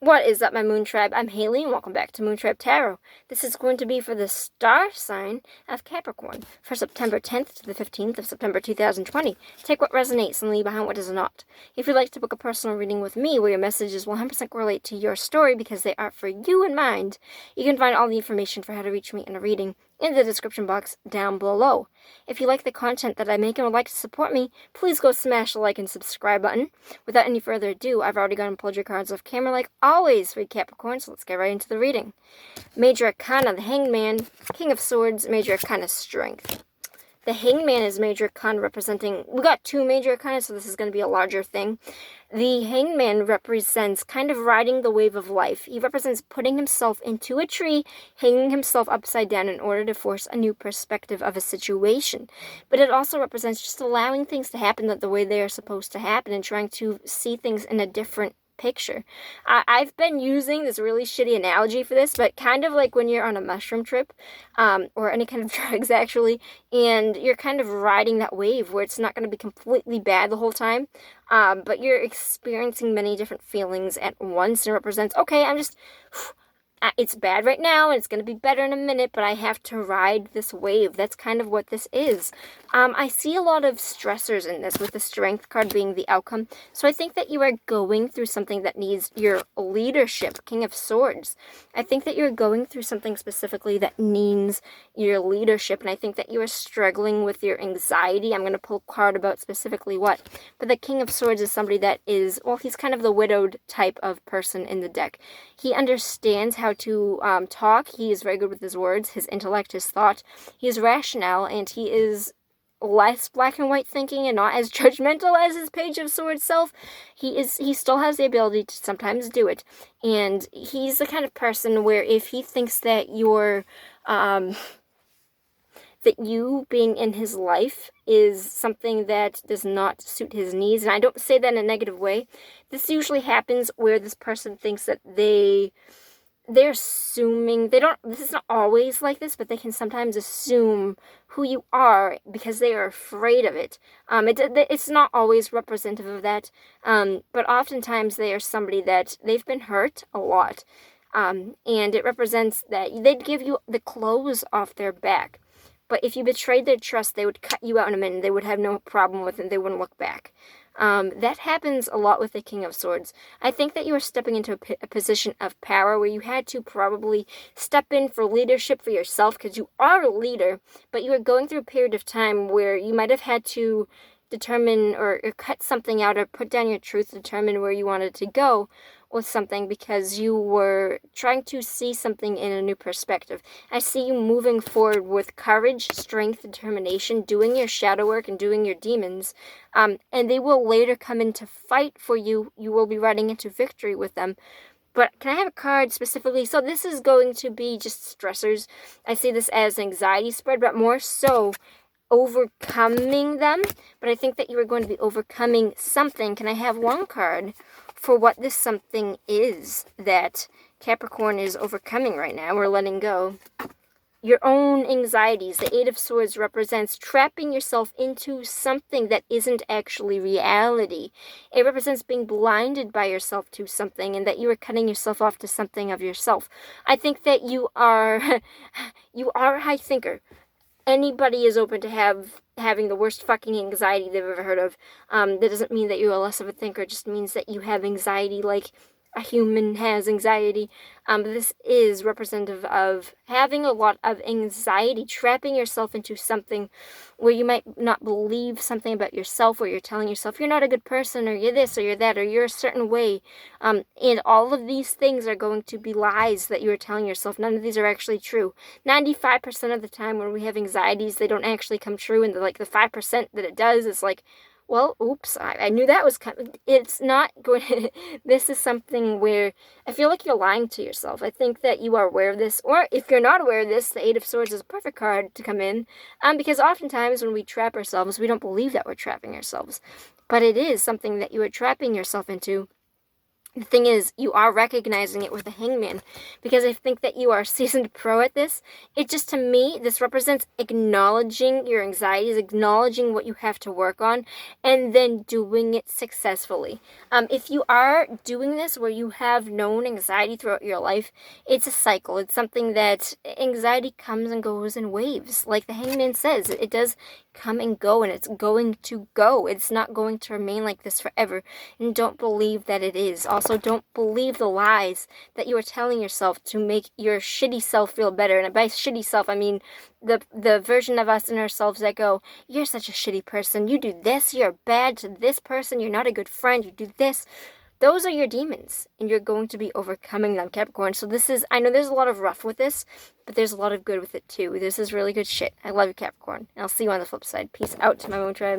What is up, my Moon Tribe? I'm Haley, and welcome back to Moon Tribe Tarot. This is going to be for the star sign of Capricorn for September 10th to the 15th of September 2020. Take what resonates and leave behind what does not. If you'd like to book a personal reading with me where your messages will 100% correlate to your story because they are for you in mind, you can find all the information for how to reach me in a reading in the description box down below. If you like the content that I make and would like to support me, please go smash the like and subscribe button. Without any further ado, I've already gone and pulled your cards off camera like always for Capricorn, so let's get right into the reading. Major Arcana, the Hangman, King of Swords, Major Arcana, Strength. The Hangman is Major Arcana representing, we got two Major Arcana, so this is going to be a larger thing. The Hangman represents kind of riding the wave of life. He represents putting himself into a tree, hanging himself upside down in order to force a new perspective of a situation. But it also represents just allowing things to happen the way they are supposed to happen and trying to see things in a different picture. I've been using this really shitty analogy for this, but kind of like when you're on a mushroom trip, or any kind of drugs actually, and you're kind of riding that wave where it's not going to be completely bad the whole time, but you're experiencing many different feelings at once, and it represents, okay, it's bad right now, and it's going to be better in a minute, but I have to ride this wave. That's kind of what this is. I see a lot of stressors in this, with the Strength card being the outcome. So I think that you are going through something that needs your leadership, King of Swords. I think that you're going through something specifically that needs your leadership, and I think that you are struggling with your anxiety. I'm going to pull a card about specifically what. But the King of Swords is somebody that is, well, he's kind of the widowed type of person in the deck. He understands how to talk. He is very good with his words, his intellect, his thought. He is rational, and he is less black and white thinking and not as judgmental as his Page of Swords self. He still has the ability to sometimes do it, and he's the kind of person where if he thinks that you're that you being in his life is something that does not suit his needs, and I don't say that in a negative way. This usually happens where this person thinks that they're assuming, this is not always like this, but they can sometimes assume who you are because they are afraid of it. It's not always representative of that, but oftentimes they are somebody that they've been hurt a lot, and it represents that they'd give you the clothes off their back. But if you betrayed their trust, they would cut you out in a minute. They would have no problem with it. They wouldn't look back. That happens a lot with the King of Swords. I think that you are stepping into a position of power where you had to probably step in for leadership for yourself because you are a leader, but you are going through a period of time where you might have had to determine or cut something out or put down your truth to determine where you wanted to go with something because you were trying to see something in a new perspective. I see you moving forward with courage, strength, determination, doing your shadow work and doing your demons, and they will later come in to fight for you. You will be riding into victory with them. But can I have a card specifically? So this is going to be just stressors. I see this as anxiety spread, but more so overcoming them. But I think that you are going to be overcoming something. Can I have one card for what this something is that Capricorn is overcoming right now or letting go? Your own anxieties. The Eight of Swords represents trapping yourself into something that isn't actually reality. It represents being blinded by yourself to something and that you are cutting yourself off to something of yourself. I think that you are a high thinker. Anybody is open to having the worst fucking anxiety they've ever heard of. That doesn't mean that you're less of a thinker. It just means that you have anxiety like a human has anxiety. This is representative of having a lot of anxiety, trapping yourself into something where you might not believe something about yourself, where you're telling yourself you're not a good person, or you're this, or you're that, or you're a certain way. And all of these things are going to be lies that you are telling yourself. None of these are actually true. 95% of the time when we have anxieties, they don't actually come true, and the 5% that it does is like, well, oops, I knew that was coming. It's not going to, this is something where I feel like you're lying to yourself. I think that you are aware of this, or if you're not aware of this, the Eight of Swords is a perfect card to come in, because oftentimes when we trap ourselves, we don't believe that we're trapping ourselves, but it is something that you are trapping yourself into The thing is, you are recognizing it with the Hangman, because I think that you are a seasoned pro at this. It just, to me, this represents acknowledging your anxieties, acknowledging what you have to work on, and then doing it successfully. If you are doing this where you have known anxiety throughout your life, it's a cycle. It's something that anxiety comes and goes in waves. Like the Hangman says, it does come and go, and it's going to go. It's not going to remain like this forever. And don't believe that it is. Also, don't believe the lies that you are telling yourself to make your shitty self feel better. And by shitty self, I mean the version of us and ourselves that go, you're such a shitty person, you do this, you're bad to this person, you're not a good friend, you do this. Those are your demons, and you're going to be overcoming them, Capricorn. So this is, I know there's a lot of rough with this, but there's a lot of good with it too. This is really good shit. I love you, Capricorn. And I'll see you on the flip side. Peace out to my moon tribe.